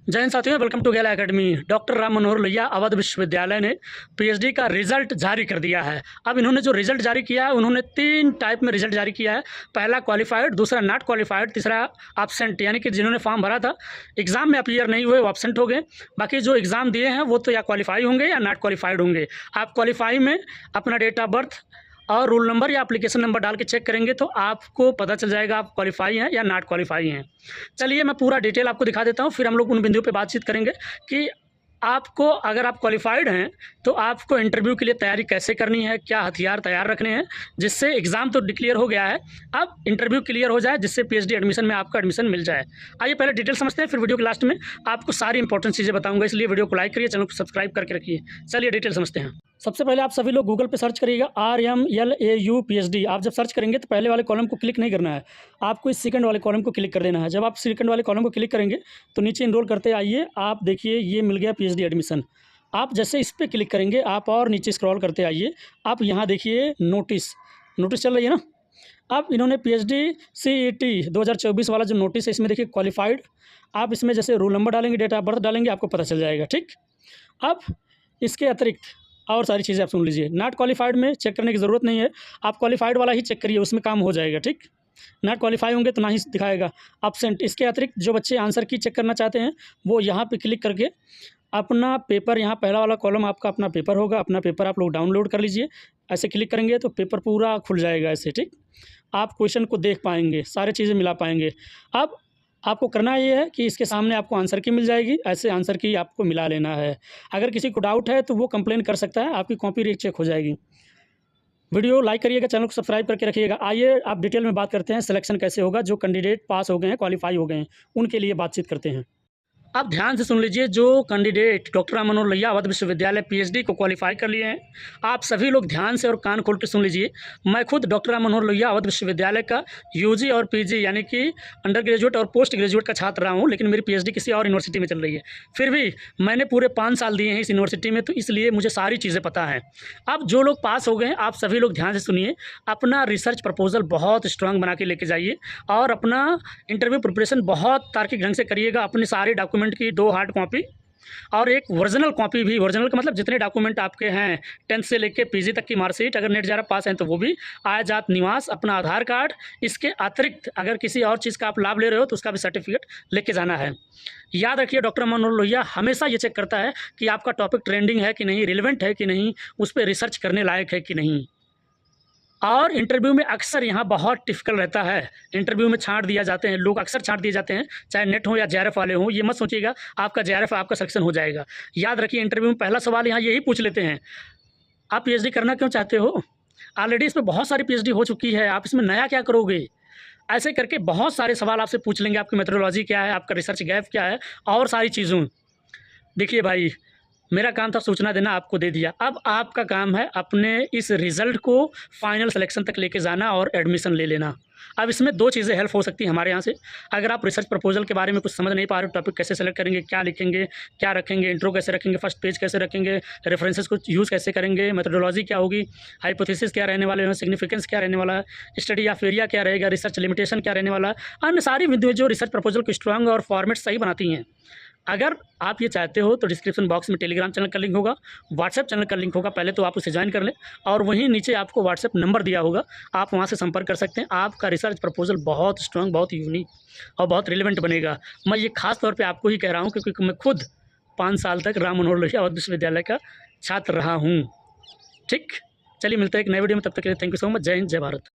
जय हिंद साथियों, welcome to गेला एकेडमी। डॉक्टर राम मनोहर लोहिया अवध विश्वविद्यालय ने पीएचडी का रिजल्ट जारी कर दिया है। अब इन्होंने जो रिजल्ट जारी किया है, उन्होंने 3 टाइप में रिजल्ट जारी किया है। पहला क्वालिफाइड, दूसरा नॉट क्वालिफाइड, तीसरा एब्सेंट, यानी कि जिन्होंने फॉर्म भरा था एग्जाम में अपीयर नहीं हुए वो एब्सेंट हो गए। बाकी जो एग्ज़ाम दिए हैं वो तो या क्वालिफाई होंगे या नॉट क्वालिफाइड होंगे। आप क्वालिफाई में अपना डेट ऑफ बर्थ और रोल नंबर या एप्लीकेशन नंबर डाल के चेक करेंगे तो आपको पता चल जाएगा आप क्वालिफाई हैं या नॉट क्वालिफाई हैं। चलिए मैं पूरा डिटेल आपको दिखा देता हूँ, फिर हम लोग उन बिंदुओं पे बातचीत करेंगे कि आपको, अगर आप क्वालिफाइड हैं तो आपको इंटरव्यू के लिए तैयारी कैसे करनी है, क्या हथियार तैयार रखने हैं जिससे एग्ज़ाम तो डिक्लेयर हो गया है, अब इंटरव्यू क्लियर हो जाए जिससे पीएचडी एडमिशन में आपका एडमिशन मिल जाए। आइए पहले डिटेल समझते हैं, फिर वीडियो के लास्ट में आपको सारी इंपॉर्टेंट चीज़ें बताऊंगा, इसलिए वीडियो को लाइक करिए, चैनल को सब्सक्राइब करके रखिए। चलिए डिटेल समझते हैं। सबसे पहले आप सभी लोग गूगल पे सर्च करिएगा RMLAU PhD। आप जब सर्च करेंगे तो पहले वाले कॉलम को क्लिक नहीं करना है, आपको इस सेकंड वाले कॉलम को क्लिक कर देना है। जब आप सेकंड वाले कॉलम को क्लिक करेंगे तो नीचे इनरोल करते आइए, आप देखिए ये मिल गया पीएचडी एडमिशन। आप जैसे इस पर क्लिक करेंगे, आप और नीचे स्क्रॉल करते आइए, आप यहाँ देखिए नोटिस चल रही है ना। अब इन्होंने पीएचडी CET 2024 वाला जो नोटिस है, इसमें देखिए क्वालिफाइड, आप इसमें जैसे रोल नंबर डालेंगे, डेट ऑफ बर्थ डालेंगे, आपको पता चल जाएगा। ठीक, अब इसके अतिरिक्त और सारी चीज़ें आप सुन लीजिए। नॉट क्वालिफाइड में चेक करने की ज़रूरत नहीं है, आप क्वालिफाइड वाला ही चेक करिए, उसमें काम हो जाएगा। ठीक, नॉट क्वालिफाई होंगे तो ना ही दिखाएगा। एब्सेंट, इसके अतिरिक्त जो बच्चे आंसर की चेक करना चाहते हैं वो यहाँ पे क्लिक करके अपना पेपर, यहाँ पहला वाला कॉलम आपका अपना पेपर होगा, अपना पेपर आप लोग डाउनलोड कर लीजिए। ऐसे क्लिक करेंगे तो पेपर पूरा खुल जाएगा ऐसे। ठीक, आप क्वेश्चन को देख पाएंगे, सारी चीज़ें मिला पाएंगे। अब आपको करना ये है कि इसके सामने आपको आंसर की मिल जाएगी, ऐसे आंसर की आपको मिला लेना है। अगर किसी को डाउट है तो वो कंप्लेन कर सकता है, आपकी कॉपी रीचेक हो जाएगी। वीडियो लाइक करिएगा, चैनल को सब्सक्राइब करके रखिएगा। आइए आप डिटेल में बात करते हैं, सिलेक्शन कैसे होगा। जो कैंडिडेट पास हो गए हैं, क्वालिफाई हो गए हैं, उनके लिए बातचीत करते हैं। आप ध्यान से सुन लीजिए, जो कैंडिडेट डॉक्टर राम मनोहर लोहिया अवध विश्वविद्यालय पीएचडी को क्वालिफाई कर लिए हैं, आप सभी लोग ध्यान से और कान खोल के सुन लीजिए। मैं खुद डॉक्टर राम मनोहर लोहिया अवध विश्वविद्यालय का यूजी और पीजी यानी कि अंडर ग्रेजुएट और पोस्ट ग्रेजुएट का छात्र रहा हूं, लेकिन मेरी पीएचडी किसी और यूनिवर्सिटी में चल रही है। फिर भी मैंने पूरे 5 साल दिए हैं इस यूनिवर्सिटी में, तो इसलिए मुझे सारी चीज़ें पता हैं। अब जो लोग पास हो गए हैं, आप सभी लोग ध्यान से सुनिए, अपना रिसर्च प्रपोजल बहुत स्ट्रांग बना के लेके जाइए और अपना इंटरव्यू प्रिपरेशन बहुत तार्किक ढंग से करिएगा। अपने सारे डॉक्यूमेंट की 2 हार्ड कॉपी और एक ओरिजिनल कॉपी भी, ओरिजिनल का मतलब जितने डॉक्यूमेंट आपके हैं 10th से लेके पीजी तक की मार्कशीट, अगर नेट ज़ारा पास हैं तो वो भी, आय जात निवास, अपना आधार कार्ड। इसके अतिरिक्त अगर किसी और चीज़ का आप लाभ ले रहे हो तो उसका भी सर्टिफिकेट लेके जाना है। याद रखिए, डॉक्टर मनोहर लोहिया हमेशा ये चेक करता है कि आपका टॉपिक ट्रेंडिंग है कि नहीं, रिलेवेंट है कि नहीं, उस पर रिसर्च करने लायक है कि नहीं। और इंटरव्यू में अक्सर यहाँ बहुत टिपिकल रहता है, इंटरव्यू में छांट दिया जाते हैं लोग, अक्सर छांट दिए जाते हैं, चाहे नेट हो या JRF वाले हों। ये मत सोचिएगा आपका JRF आपका सिलेक्शन हो जाएगा। याद रखिए, इंटरव्यू में पहला सवाल यहाँ यही पूछ लेते हैं, आप पीएचडी करना क्यों चाहते हो? ऑलरेडी इसमें बहुत सारी पीएचडी हो चुकी है, आप इसमें नया क्या करोगे? ऐसे करके बहुत सारे सवाल आपसे पूछ लेंगे, आपकी मेथोडोलॉजी क्या है, आपका रिसर्च गैप क्या है और सारी चीज़ों। देखिए भाई, मेरा काम था सूचना देना, आपको दे दिया। अब आपका काम है अपने इस रिज़ल्ट को फाइनल सिलेक्शन तक लेके जाना और एडमिशन ले लेना। अब इसमें 2 चीज़ें हेल्प हो सकती हैं हमारे यहाँ से। अगर आप रिसर्च प्रपोजल के बारे में कुछ समझ नहीं पा रहे हो, टॉपिक कैसे सेलेक्ट करेंगे, क्या लिखेंगे, क्या रखेंगे, इंट्रो कैसे रखेंगे, फर्स्ट पेज कैसे रखेंगे, रेफरेंसेस को यूज़ कैसे करेंगे, मेथोडोलॉजी क्या होगी, हाइपोथेसिस क्या रहने वाले हैं, सिग्निफिकेंस क्या रहने वाला है, स्टडी ऑफ एरिया क्या रहेगा, रिसर्च लिमिटेशन क्या रहने वाला है, अन्य सारी बिंदुएं जो रिसर्च प्रपोजल को स्ट्रांग और फॉर्मेट सही बनाती हैं। अगर आप ये चाहते हो तो डिस्क्रिप्शन बॉक्स में टेलीग्राम चैनल का लिंक होगा, व्हाट्सएप चैनल का लिंक होगा, पहले तो आप उसे ज्वाइन कर लें और वहीं नीचे आपको व्हाट्सएप नंबर दिया होगा, आप वहां से संपर्क कर सकते हैं। आपका रिसर्च प्रपोजल बहुत स्ट्रांग, बहुत यूनिक और बहुत रिलेवेंट बनेगा। मैं ये खास तौर पे आपको ही कह रहा हूँ क्योंकि मैं खुद 5 साल तक राम मनोहर लोहिया अवध विश्वविद्यालय का छात्र रहा हूँ। ठीक, चलिए मिलते हैं एक नए वीडियो में, तब तक के लिए थैंक यू सो मच। जय हिंद, जय भारत।